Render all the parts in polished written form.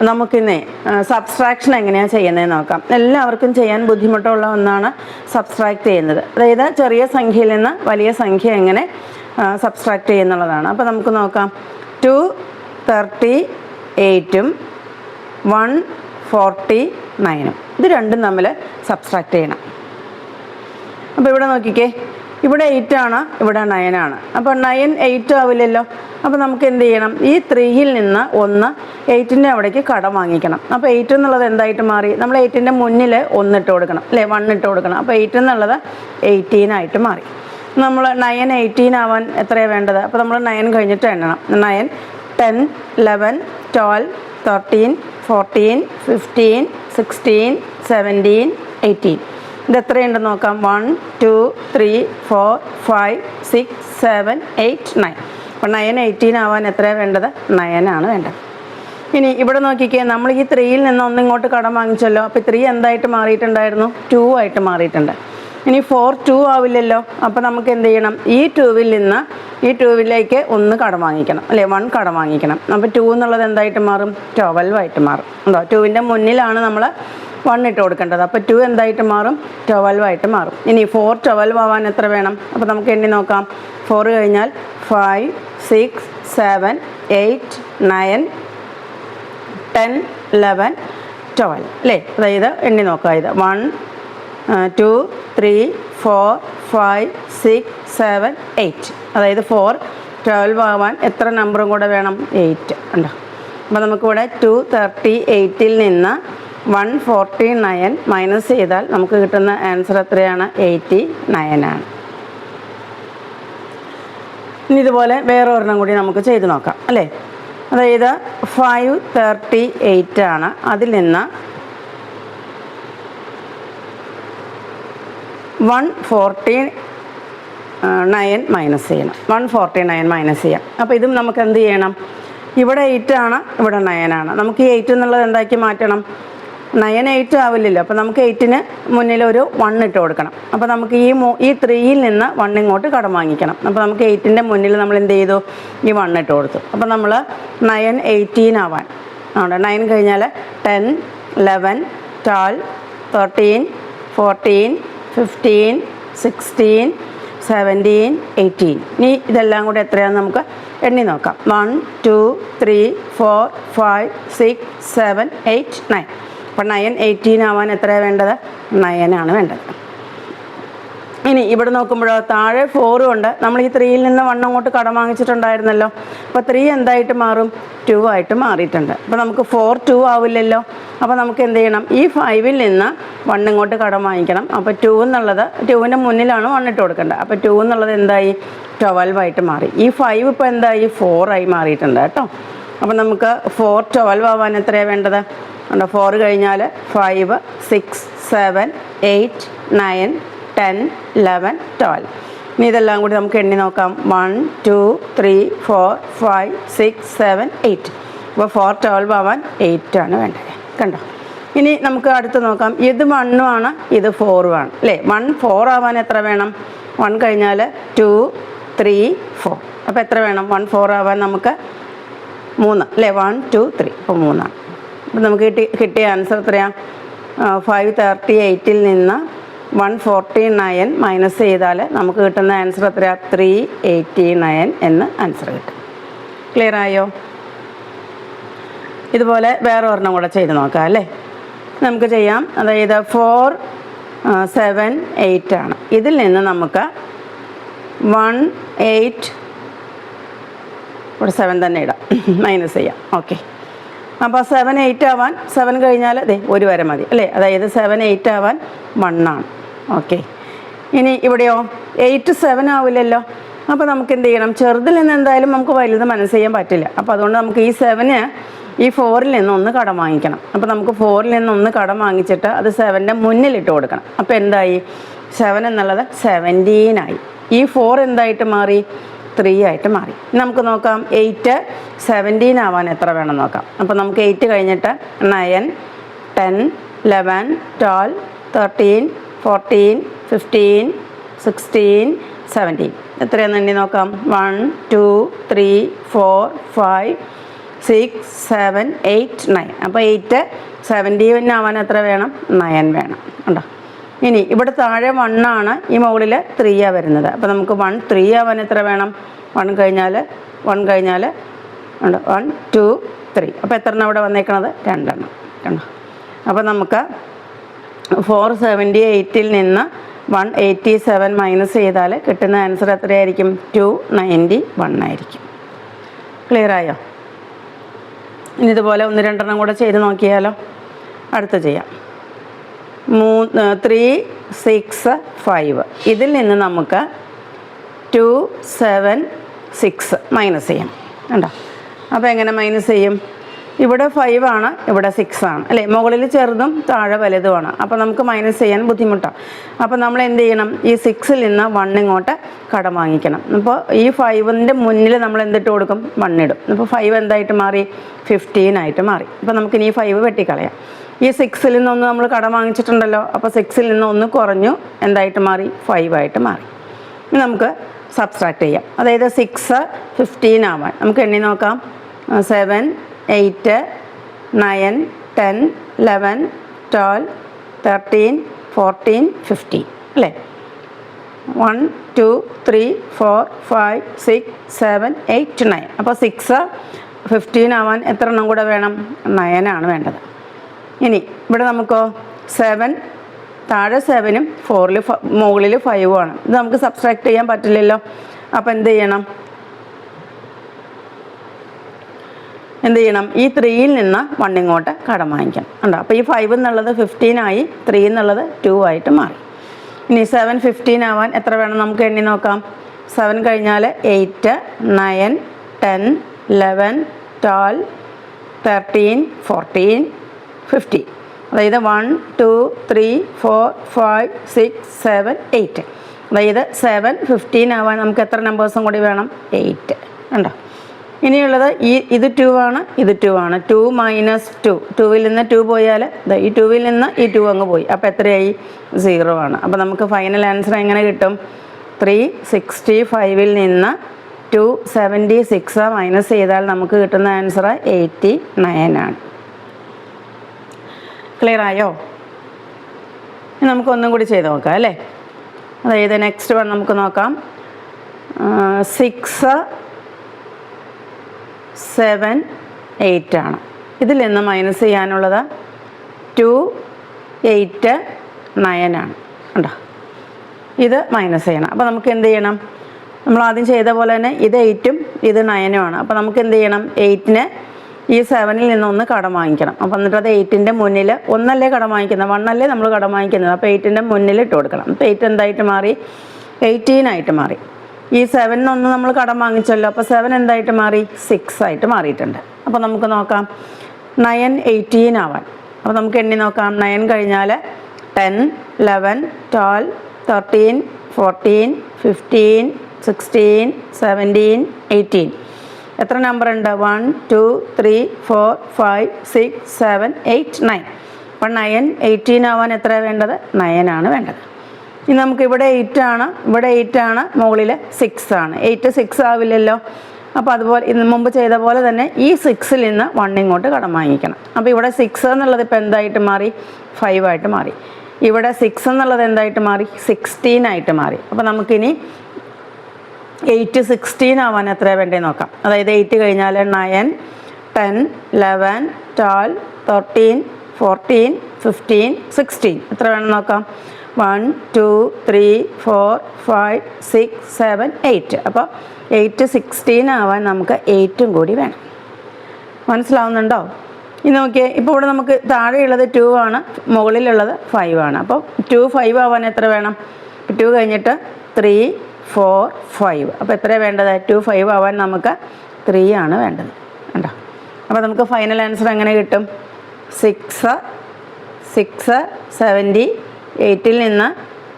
നമുക്കിന്നേ subtraction എങ്ങനെയാണ് ചെയ്യുന്നതെന്ന് നോക്കാം. എല്ലാവർക്കും ചെയ്യാൻ ബുദ്ധിമുട്ടുള്ള ഒന്നാണ് സബ്സ്ട്രാക്ട് ചെയ്യുന്നത്. അതായത് ചെറിയ സംഖ്യയിൽ നിന്ന് വലിയ സംഖ്യ എങ്ങനെ സബ്സ്ട്രാക്ട് ചെയ്യുന്നുള്ളതാണ്. അപ്പോൾ നമുക്ക് നോക്കാം. 238ഉം 149ഉം ഇത് രണ്ടും തമ്മിൽ സബ്സ്ട്രാക്ട് ചെയ്യണം. അപ്പോൾ ഇവിടെ നോക്കിക്കേ, ഇവിടെ 8 ആണ്, ഇവിടെ 9 ആണ്. അപ്പോൾ 9 8 ആവില്ലല്ലോ. അപ്പോൾ നമുക്ക് എന്ത് ചെയ്യണം? ഈ 3യിൽ നിന്ന് 1 8ൻ്റെ അവിടേക്ക് കടം വാങ്ങിക്കണം. അപ്പോൾ 8 എന്നുള്ളത് എന്തായിട്ട് മാറി? നമ്മൾ 8ൻ്റെ മുന്നിൽ 1 ഇട്ട് കൊടുക്കണം, അല്ലേ? 1 ഇട്ട് കൊടുക്കണം. അപ്പോൾ 8 എന്നുള്ളത് 18 ആയിട്ട് മാറി. നമ്മൾ 9 18 ആവാൻ എത്രയാണ് വേണ്ടത്? അപ്പോൾ നമ്മൾ 9 കഴിഞ്ഞിട്ട് എണ്ണണം. 9 10 11 12 13 14 15 16 17 18 ഇത് എത്രയുണ്ടെന്ന് നോക്കാം. 1 2 3 4 5 6 7 8 9. അപ്പോൾ 9 18 ആവാൻ എത്രയാണ് വേണ്ടത്? 9 ആണ് വേണ്ടത്. ഇനി ഇവിടെ നോക്കിക്കേ, നമ്മൾ ഈ 3യിൽ നിന്ന് 1 ഇങ്ങോട്ട് കടം വാങ്ങിച്ചല്ലോ. അപ്പോൾ 3 എന്തായിട്ട് മാറിയിട്ടുണ്ടായിരുന്നു? 2 ആയിട്ട് മാറിയിട്ടുണ്ട്. ഇനി 4 2 ആവില്ലല്ലോ. അപ്പോൾ നമുക്ക് എന്ത് ചെയ്യണം? ഈ 2ൽ നിന്ന് ഈ 2ലേക്ക് 1 കടം വാങ്ങിക്കണം, അല്ലേ? 1 കടം വാങ്ങിക്കണം. അപ്പോൾ 2 എന്നുള്ളത് എന്തായിട്ട് മാറും? 12 ആയിട്ട് മാറും. ഉണ്ടോ? 2ൻ്റെ മുന്നിലാണ് നമ്മൾ 1 ഇട്ട് കൊടുക്കേണ്ടത്. അപ്പോൾ 2 എന്തായിട്ട് മാറും? 12 ആയിട്ട് മാറും. ഇനി 4 12 ആവാൻ എത്ര വേണം? അപ്പോൾ നമുക്ക് എണ്ണി നോക്കാം. 4 കഴിഞ്ഞാൽ 5 6 7 8 9 10 11 12, അല്ലേ? അതായത് എണ്ണി നോക്കാം. ഇത് 1 2 3 4 5 6 7 8. അതായത് 4 12 ആവാൻ എത്ര നമ്പറും കൂടെ വേണം? 8 ഉണ്ടോ? അപ്പോൾ നമുക്കിവിടെ 238ൽ നിന്ന് 149 മൈനസ് ചെയ്താൽ നമുക്ക് കിട്ടുന്ന ആൻസർ എത്രയാണ്? 89 ആണ്. ഇനി ഇതുപോലെ വേറെ ഒരെണ്ണം കൂടി നമുക്ക് ചെയ്ത് നോക്കാം, അല്ലേ? അതായത് 538 ആണ്. അതിൽ നിന്ന് 149 മൈനസ് ചെയ്യണം. 149 മൈനസ് ചെയ്യാം. അപ്പോൾ ഇതും നമുക്ക് എന്ത് ചെയ്യണം? ഇവിടെ 8 ആണ്, ഇവിടെ 9 ആണ്. നമുക്ക് ഈ 8 എന്നുള്ളത് എന്താക്കി മാറ്റണം? 9 8 ആവില്ലല്ലോ. അപ്പോൾ നമുക്ക് 8ന് മുന്നിൽ ഒരു 1 ഇട്ട് കൊടുക്കണം. അപ്പോൾ നമുക്ക് ഈ 3യിൽ നിന്ന് 1 ഇങ്ങോട്ട് കടം വാങ്ങിക്കണം. അപ്പോൾ നമുക്ക് 8ൻ്റെ മുന്നിൽ നമ്മൾ എന്ത് ചെയ്തു? ഈ 1 ഇട്ട് കൊടുത്തു. അപ്പോൾ നമ്മൾ 9 18 ആവാൻ ആണ്. 9 കഴിഞ്ഞാൽ 10 11 12 13 14 15 16 17 18. ഇനി ഇതെല്ലാം കൂടെ എത്രയാണെന്ന് നമുക്ക് എണ്ണി നോക്കാം. 1 2 3 4 5 6 7 8 9. അപ്പോൾ 9 18 ആവാൻ എത്രയാണ് വേണ്ടത്? 9 ആണ് വേണ്ടത്. ഇനി ഇവിടെ നോക്കുമ്പോഴോ താഴെ 4 ഉണ്ട്. നമ്മൾ ഈ 3യിൽ നിന്ന് 1 അങ്ങോട്ട് കടം വാങ്ങിച്ചിട്ടുണ്ടായിരുന്നല്ലോ. അപ്പോൾ 3 എന്തായിട്ട് മാറും? 2 ആയിട്ട് മാറിയിട്ടുണ്ട്. അപ്പോൾ നമുക്ക് 4 2 ആവില്ലല്ലോ. അപ്പോൾ നമുക്ക് എന്ത് ചെയ്യണം? ഈ 5ൽ നിന്ന് 1 ഇങ്ങോട്ട് കടം വാങ്ങിക്കണം. അപ്പോൾ 2 എന്നുള്ളത് 2ൻ്റെ മുന്നിലാണ് 1 ഇട്ട് കൊടുക്കേണ്ടത്. അപ്പോൾ 2 എന്നുള്ളത് എന്തായി? 12 ആയിട്ട് മാറി. ഈ 5 ഇപ്പോൾ എന്തായി? 4 ആയി മാറിയിട്ടുണ്ട് കേട്ടോ. അപ്പോൾ നമുക്ക് 4 12 ആവാൻ എത്രയാണ് വേണ്ടത്? 4 കഴിഞ്ഞാൽ 5 6 7 8 9 10 11 12. ഇനി ഇതെല്ലാം കൂടി നമുക്ക് എണ്ണി നോക്കാം. 1 2 3 4 5 6 7 8. അപ്പോൾ 4 12 ആവാൻ 8 ആണ് വേണ്ടത്. കണ്ടോ? ഇനി നമുക്ക് അടുത്ത് നോക്കാം. ഇത് 1 ആണ്, ഇത് 4 ആണ്, അല്ലേ? 1 4 ആവാൻ എത്ര വേണം? 1 കഴിഞ്ഞാൽ 2 3 4. അപ്പോൾ എത്ര വേണം? 1 4 ആവാൻ നമുക്ക് 3, അല്ലേ? 1 2 3. അപ്പോൾ 3 ആണ്. അപ്പോൾ നമുക്ക് കിട്ടിയ ആൻസർ എത്രയാണ്? 538ൽ നിന്ന് 149 മൈനസ് ചെയ്താൽ നമുക്ക് കിട്ടുന്ന ആൻസർ എത്രയാണ്? 389 എന്ന് ആൻസർ കിട്ടും. ക്ലിയർ ആയോ? ഇതുപോലെ വേറെ ഒരെണ്ണം കൂടെ ചെയ്ത് നോക്കാം, അല്ലേ? നമുക്ക് ചെയ്യാം. അതായത് 4 7 8 ആണ്. ഇതിൽ നിന്ന് നമുക്ക് 1 8 ഇവിടെ 7 തന്നെ ഇടാം, മൈനസ് ചെയ്യാം. ഓക്കെ. അപ്പോൾ 7 8 ആവാൻ 7 കഴിഞ്ഞാൽ ഒരു വരെ മതി, അല്ലേ? അതായത് 7 8 ആവാൻ 1 ആണ്. ഓക്കെ. ഇനി ഇവിടെയോ 8 7 ആവില്ലല്ലോ. അപ്പോൾ നമുക്ക് എന്ത് ചെയ്യണം? ചെറുതിൽ നിന്ന് എന്തായാലും നമുക്ക് വലുത് മനസ്സ് ചെയ്യാൻ പറ്റില്ല. അപ്പോൾ അതുകൊണ്ട് നമുക്ക് ഈ 7 ഈ 4ൽ നിന്ന് 1 കടം വാങ്ങിക്കണം. അപ്പോൾ നമുക്ക് 4ൽ നിന്ന് 1 കടം വാങ്ങിച്ചിട്ട് അത് 7ൻ്റെ മുന്നിലിട്ട് കൊടുക്കണം. അപ്പോൾ എന്തായി? 7 എന്നുള്ളത് 17 ആയി. ഈ 4 എന്തായിട്ട് മാറി? 3 ആയിട്ട് മാറി. നമുക്ക് നോക്കാം 8 17 ആവാൻ എത്ര വേണം നോക്കാം. അപ്പോൾ നമുക്ക് 8 കഴിഞ്ഞിട്ട് 9 10 11 12 13 14 15 16 17 എത്രയാണെന്ന് എണ്ണി നോക്കാം. 1 2 3 4 5 6 7 8 9. അപ്പോൾ 8 17 ആവാൻ എത്ര വേണം? 9 വേണം. ഉണ്ടോ? ഇനി ഇവിടെ താഴെ 1 ആണ്, ഈ മുകളിൽ 3 ആണ് വരുന്നത്. അപ്പോൾ നമുക്ക് 1 3 ആവാൻ എത്ര വേണം? 1 കഴിഞ്ഞാൽ ഉണ്ട് 1 2 3. അപ്പോൾ എത്ര എണ്ണം ഇവിടെ വന്നേക്കണത്? 2 എണ്ണം. കണ്ടോ? അപ്പോൾ നമുക്ക് 478 നിന്ന് 187 മൈനസ് ചെയ്താൽ കിട്ടുന്ന ആൻസർ എത്രയായിരിക്കും? 291 ആയിരിക്കും. ക്ലിയർ ആയോ? ഇനി ഇതുപോലെ 1-2 കൂടെ ചെയ്ത് നോക്കിയാലോ? അടുത്ത് ചെയ്യാം. 3 6 5. ഇതിൽ നിന്ന് നമുക്ക് 2 7 6 മൈനസ് ചെയ്യണം. കണ്ടോ? അപ്പോൾ എങ്ങനെ മൈനസ് ചെയ്യും? ഇവിടെ 5 ആണ്, ഇവിടെ 6 ആണ് അല്ലേ? മുകളിൽ ചെറുതും താഴെ വലുതുമാണ്. അപ്പോൾ നമുക്ക് മൈനസ് ചെയ്യാൻ ബുദ്ധിമുട്ടാണ്. അപ്പോൾ നമ്മൾ എന്ത് ചെയ്യണം? ഈ 6ൽ നിന്ന് 1 ഇങ്ങോട്ട് കടം വാങ്ങിക്കണം. അപ്പോൾ ഈ 5ൻ്റെ മുന്നിൽ നമ്മൾ എന്തിട്ട് കൊടുക്കും? 1 ഇടും. അപ്പോൾ 5 എന്തായിട്ട് മാറി? 15 ആയിട്ട് മാറി. അപ്പോൾ നമുക്കിനി ഈ 5 വെട്ടിക്കളയാം. ഈ 6ൽ നിന്ന് ഒന്ന് നമ്മൾ കടം വാങ്ങിച്ചിട്ടുണ്ടല്ലോ. അപ്പോൾ 6ൽ നിന്ന് ഒന്ന് കുറഞ്ഞു, എന്തായിട്ട് മാറി? 5 ആയിട്ട് മാറി. ഇനി നമുക്ക് സബ്സ്ട്രാക്ട് ചെയ്യാം. അതായത് 6 15 ആവാൻ നമുക്ക് എണ്ണി നോക്കാം. 7 8 9 10 11 12 13 14 15 അല്ലേ? 1 2 3 4 5 6 7 8 9. അപ്പോൾ 6 15 ആവാൻ എത്ര എണ്ണം കൂടെ വേണം? 9 ആണ് വേണ്ടത്. ഇനി ഇവിടെ നമുക്കോ 7 താഴെ 7ഉം 4ൽ മുകളിൽ 5ഉം ആണ്. ഇത് നമുക്ക് സബ്സ്ട്രാക്ട് ചെയ്യാൻ പറ്റില്ലല്ലോ. അപ്പോൾ എന്ത് ചെയ്യണം? ഈ 3ൽ നിന്ന് 1 ഇങ്ങോട്ട് കടം വാങ്ങിക്കണം. ഉണ്ടോ? അപ്പോൾ ഈ 5 എന്നുള്ളത് 15 ആയി, 3 എന്നുള്ളത് 2 ആയിട്ട് മാറി. ഇനി 7 15 ആവാൻ എത്ര വേണം? നമുക്ക് എണ്ണി നോക്കാം. 7 കഴിഞ്ഞാൽ 8 9 10 11 12 13 14 15. അതായത് 1 2 3 4 5 6 7 8. അതായത് 7 15 ആവാൻ നമുക്ക് എത്ര നമ്പേഴ്സും കൂടി വേണം? 8. ഉണ്ടോ? ഇനിയുള്ളത് ഇത് 2 ആണ്, ഇത് 2 ആണ്. 2 മൈനസ് 2. 2ൽ നിന്ന് 2 പോയാൽ ഈ 2ൽ നിന്ന് ഈ 2 അങ്ങ് പോയി. അപ്പോൾ എത്രയായി? 0 ആണ്. അപ്പോൾ നമുക്ക് ഫൈനൽ ആൻസർ എങ്ങനെ കിട്ടും? 365ൽ നിന്ന് 276 മൈനസ് ചെയ്താൽ നമുക്ക് കിട്ടുന്ന ആൻസർ 89 ആണ്. ക്ലിയർ ആയോ? നമുക്കൊന്നും കൂടി ചെയ്ത് നോക്കാം അല്ലേ? അതായത് നെക്സ്റ്റ് വൺ നമുക്ക് നോക്കാം. 6 7 8 ആണ്. ഇതിൽ നിന്ന് മൈനസ് ചെയ്യാനുള്ളത് 2 8 9 ആണ്. ഉണ്ടോ? ഇത് മൈനസ് ചെയ്യണം. അപ്പോൾ നമുക്ക് എന്ത് ചെയ്യണം? നമ്മൾ ആദ്യം ചെയ്ത പോലെ തന്നെ ഇത് 8ഉം ഇത് 9ഉം ആണ്. അപ്പോൾ നമുക്ക് എന്ത് ചെയ്യണം? 8ന് ഈ 7ൽ നിന്ന് ഒന്ന് കടം വാങ്ങിക്കണം. അപ്പോൾ എന്നിട്ട് അത് 8ൻ്റെ മുന്നിൽ ഒന്നല്ലേ കടം വാങ്ങിക്കുന്നത്, 1 അല്ലേ നമ്മൾ കടം വാങ്ങിക്കുന്നത്. അപ്പോൾ 8ൻ്റെ മുന്നിൽ ഇട്ട് കൊടുക്കണം. അപ്പോൾ 8 എന്തായിട്ട് മാറി? 18 ആയിട്ട് മാറി. ഈ 7 ഒന്ന് നമ്മൾ കടം വാങ്ങിച്ചല്ലോ. അപ്പോൾ 7 എന്തായിട്ട് മാറി? 6 ആയിട്ട് മാറിയിട്ടുണ്ട്. അപ്പോൾ നമുക്ക് നോക്കാം 9 18 ആവാൻ. അപ്പോൾ നമുക്ക് എണ്ണി നോക്കാം. 9 കഴിഞ്ഞാൽ 10 11 12 13 14 15 16 17 18. എത്ര നമ്പർ ഉണ്ട്? 1 2 3 4 5 6 7 8 9. അപ്പോൾ 9 18 ആവാൻ എത്ര വേണ്ടത്? 9 ആണ് വേണ്ടത്. ഇനി നമുക്ക് ഇവിടെ 8 ആണ്, ഇവിടെ 8 ആണ്, മുകളിൽ 6 ആണ്. 8 6 ആവില്ലല്ലോ. അപ്പോൾ അതുപോലെ ഇന്ന് മുമ്പ് ചെയ്ത പോലെ തന്നെ ഈ 6ൽ നിന്ന് 1 ഇങ്ങോട്ട് കടം വാങ്ങിക്കണം. അപ്പോൾ ഇവിടെ 6 എന്നുള്ളത് ഇപ്പോൾ എന്തായിട്ട് മാറി? 5 ആയിട്ട് മാറി. ഇവിടെ 6 എന്നുള്ളത് എന്തായിട്ട് മാറി? 16 ആയിട്ട് മാറി. അപ്പോൾ നമുക്കിനി 8 16 ആവാൻ എത്ര വേണ്ടത് നോക്കാം. അതായത് 8 കഴിഞ്ഞാൽ 9 10 11 12 13 14 15 16. എത്ര വേണം നോക്കാം? 1 2 3 4 5 6 7 8. അപ്പോൾ 8 16 ആവാൻ നമുക്ക് 8ഉം കൂടി വേണം. മനസ്സിലാവുന്നുണ്ടോ? ഇനി നോക്കിയേ. ഇപ്പോൾ ഇവിടെ നമുക്ക് താഴെയുള്ളത് 2 ആണ്, മുകളിലുള്ളത് 5 ആണ്. അപ്പോൾ 2 5 ആവാൻ എത്ര വേണം? 2 കഴിഞ്ഞിട്ട് 3 4 5. അപ്പോൾ എത്രയാണ് വേണ്ടത്? 2 5 ആവാൻ നമുക്ക് 3 ആണ് വേണ്ടത്. കണ്ടോ? അപ്പോൾ നമുക്ക് ഫൈനൽ ആൻസർ എങ്ങനെ കിട്ടും? 6 70. 8ൽ നിന്ന്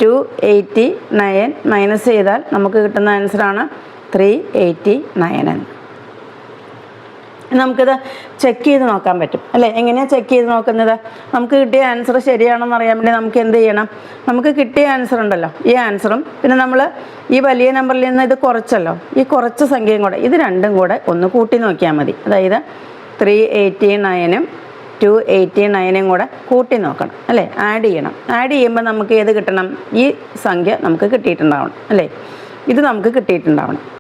289 മൈനസ് ചെയ്താൽ നമുക്ക് കിട്ടുന്ന ആൻസറാണ് 389 എന്ന്. നമുക്കിത് ചെക്ക് ചെയ്ത് നോക്കാൻ പറ്റും അല്ലേ? എങ്ങനെയാണ് ചെക്ക് ചെയ്ത് നോക്കുന്നത്? നമുക്ക് കിട്ടിയ ആൻസർ ശരിയാണെന്ന് അറിയാൻ വേണ്ടി നമുക്ക് എന്ത് ചെയ്യണം? നമുക്ക് കിട്ടിയ ആൻസർ ഉണ്ടല്ലോ, ഈ ആൻസറും പിന്നെ നമ്മൾ ഈ വലിയ നമ്പറിൽ നിന്ന് ഇത് കുറച്ചല്ലോ, ഈ കുറച്ച സംഖ്യയും കൂടെ ഇത് രണ്ടും കൂടെ ഒന്ന് കൂട്ടി നോക്കിയാൽ മതി. അതായത് 389ഉം 289ഉം കൂടെ കൂട്ടി നോക്കണം അല്ലേ, ആഡ് ചെയ്യണം. ആഡ് ചെയ്യുമ്പോൾ നമുക്ക് ഏത് കിട്ടണം? ഈ സംഖ്യ നമുക്ക് കിട്ടിയിട്ടുണ്ടാവണം അല്ലേ, ഇത് നമുക്ക് കിട്ടിയിട്ടുണ്ടാവണം.